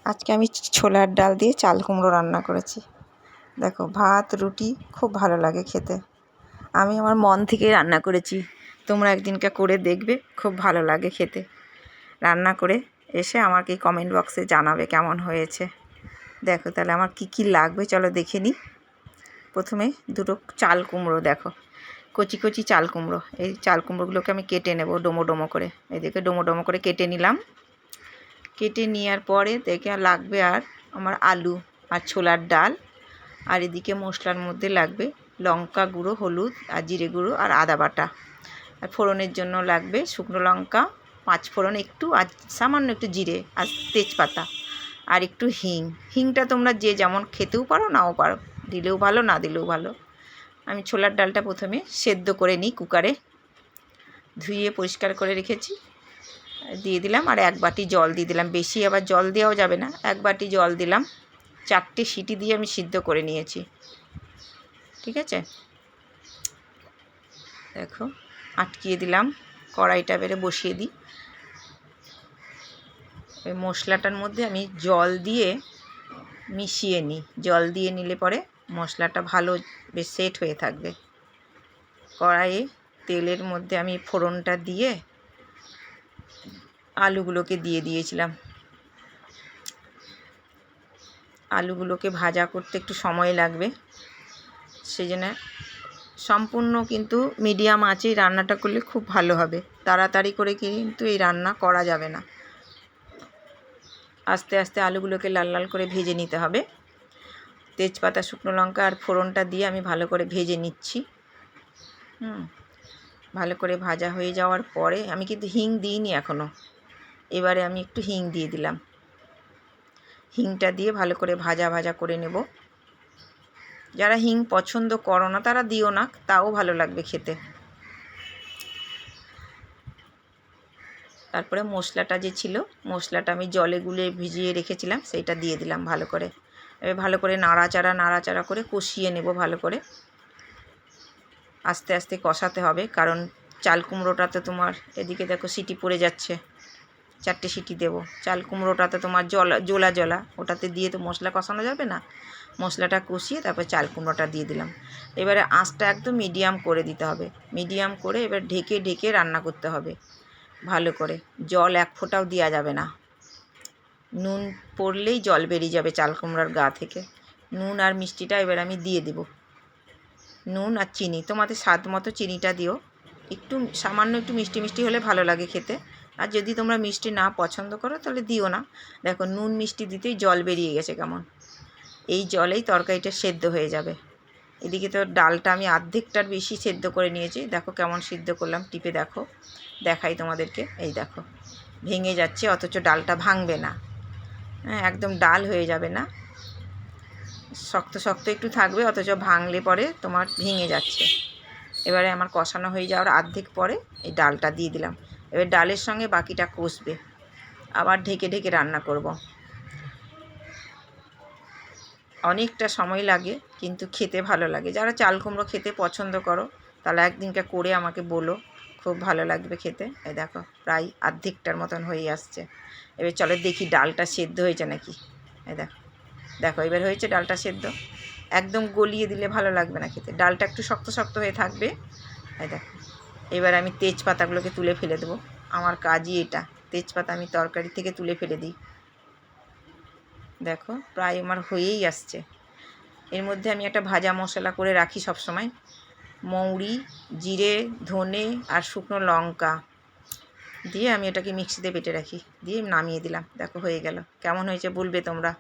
আজকে আমি ছোলার ডাল দিয়ে চাল কুমড়ো রান্না করেছি। দেখো, ভাত রুটি খুব ভালো লাগে খেতে। আমি আমার মন থেকে রান্না করেছি, তোমরা একদিনকে করে দেখবে, খুব ভালো লাগে খেতে। রান্না করে এসে আমাকে কমেন্ট বক্সে জানাবে কেমন হয়েছে। দেখো তাহলে আমার কি কি লাগবে চলো দেখে নিই। প্রথমে দুটো চাল কুমড়ো, দেখো কচি কচি চাল কুমড়ো। এই চাল কুমড়োগুলোকে আমি কেটে নেব ডোমো ডোমো করে। এদিকে ডোমো ডোমো করে কেটে নিলাম। কেটে নেওয়ার পরে দেখে লাগবে আর আমার আলু আর ছোলার ডাল, আর এদিকে মশলার মধ্যে লাগবে লঙ্কা গুঁড়ো, হলুদ আর জিরে গুঁড়ো আর আদা বাটা। আর ফোড়নের জন্য লাগবে শুকনো লঙ্কা, 5 ফোড়ন একটু, আর সামান্য একটু জিরে আর তেজপাতা, আর একটু হিংটা তোমরা যে যেমন খেতেও পারো নাও পারো, দিলেও ভালো না দিলেও ভালো। আমি ছোলার ডালটা প্রথমে সেদ্ধ করে নিই কুকারে, ধুয়ে পরিষ্কার করে রেখেছি, দিয়ে দিলাম। আর 1 বাটি জল দিয়ে দিলাম, বেশি আবার জল দেওয়াও যাবে না। 1 বাটি জল দিলাম, 4টে সিটি দিয়ে আমি সিদ্ধ করে নিয়েছি। ঠিক আছে, দেখো আটকিয়ে দিলাম। কড়াইটা বেড়ে বসিয়ে দিই। ওই মশলাটার মধ্যে আমি জল দিয়ে মিশিয়ে নিই। জল দিয়ে নিলে পরে মশলাটা ভালো বেশ সেট হয়ে থাকবে। কড়াইয়ে তেলের মধ্যে আমি ফোড়নটা দিয়ে আলুগুলোকে দিয়ে দিয়েছিলাম। আলুগুলোকে ভাজা করতে একটু সময় লাগবে, সেই জন্য সম্পূর্ণ কিন্তু মিডিয়াম আঁচেই রান্নাটা করলে খুব ভালো হবে। তাড়াতাড়ি করে কিন্তু এই রান্না করা যাবে না, আস্তে আস্তে আলুগুলোকে লাল লাল করে ভেজে নিতে হবে। তেজপাতা, শুকনো লঙ্কা আর ফোড়নটা দিয়ে আমি ভালো করে ভেজে নিচ্ছি। ভালো করে ভাজা হয়ে যাওয়ার পরে আমি কিন্তু হিং দিইনি এখনও, এবারে আমি একটু হিং দিয়ে দিলাম। হিংটা দিয়ে ভালো করে ভাজা ভাজা করে নেব। যারা হিং পছন্দ করো না তারা দিও না, তাও ভালো লাগবে খেতে। তারপরে মশলাটা যে ছিল, মশলাটা আমি জলে গুলে ভিজিয়ে রেখেছিলাম, সেইটা দিয়ে দিলাম ভালো করে। এবার ভালো করে নাড়াচাড়া করে কষিয়ে নেব ভালো করে। আস্তে আস্তে কষাতে হবে, কারণ চাল কুমড়োটাতে তোমার এদিকে দেখো সিটি পড়ে যাচ্ছে, 4টে সিটি দেবো। চাল কুমড়োটাতে তোমার জলা জলা, ওটাতে দিয়ে তো মশলা কষানো যাবে না। মশলাটা কষিয়ে তারপর চাল কুমড়োটা দিয়ে দিলাম। এবারে আঁচটা একদম মিডিয়াম করে দিতে হবে। মিডিয়াম করে এবার ঢেকে ঢেকে রান্না করতে হবে ভালো করে। জল 1 ফোঁটাও দেওয়া যাবে না। নুন পড়লেই জল বেরিয়ে যাবে চাল কুমড়োর গা থেকে। নুন আর মিষ্টিটা এবার আমি দিয়ে দেব। নুন আর চিনি তোমাদের স্বাদ মতো চিনিটা দিও। একটু সামান্য একটু মিষ্টি মিষ্টি হলে ভালো লাগে খেতে। আর যদি তোমরা মিষ্টি না পছন্দ করো তাহলে দিও না। দেখো নুন মিষ্টি দিতেই জল বেরিয়ে গেছে কেমন। এই জলেই তরকারিটা সেদ্ধ হয়ে যাবে। এদিকে তো ডালটা আমি অর্ধেকটার বেশি সেদ্ধ করে নিয়েছি। দেখো কেমন সিদ্ধ করলাম, টিপে দেখো, দেখাই তোমাদেরকে। এই দেখো ভেঙে যাচ্ছে, অথচ ডালটা ভাঙবে না। একদম ডাল হয়ে যাবে না, শক্ত শক্ত একটু থাকবে, অথচ ভাঙলে পরে তোমার ভেঙে যাচ্ছে। এবারে আমার কষানো হয়ে যাওয়ার অর্ধেক পরে এই ডালটা দিয়ে দিলাম। এবার ডালের সঙ্গে বাকিটা কষবে, আবার ঢেকে ঢেকে রান্না করব। অনেকটা সময় লাগে কিন্তু খেতে ভালো লাগে। যারা চাল কুমড়ো খেতে পছন্দ করো তাহলে একদিনকে করে আমাকে বলো, খুব ভালো লাগবে খেতে। এই দেখো প্রায় অর্ধেকটার মতন হয়ে আসছে। এবার চলো দেখি ডালটা সেদ্ধ হয়েছে নাকি। এই দেখো দেখো এবার হয়েছে ডালটা সেদ্ধ। একদম গলিয়ে দিলে ভালো লাগবে না খেতে, ডালটা একটু শক্ত শক্ত হয়ে থাকবে। এই দেখো এবার আমি তেজপাতাগুলোকে তুলে ফেলে দেবো। আমার কাজই এটা, তেজপাতা আমি তরকারি থেকে তুলে ফেলে দিই। দেখো প্রায় আমার হয়েই আসছে। এর মধ্যে আমি একটা ভাজা মশলা করে রাখি সব সময়, মৌরি, জিরে, ধনে আর শুকনো লঙ্কা দিয়ে আমি এটাকে মিক্সিতে বেটে রাখি, দিয়ে নামিয়ে দিলাম। দেখো হয়ে গেল। কেমন হয়েছে বলবে তোমরা।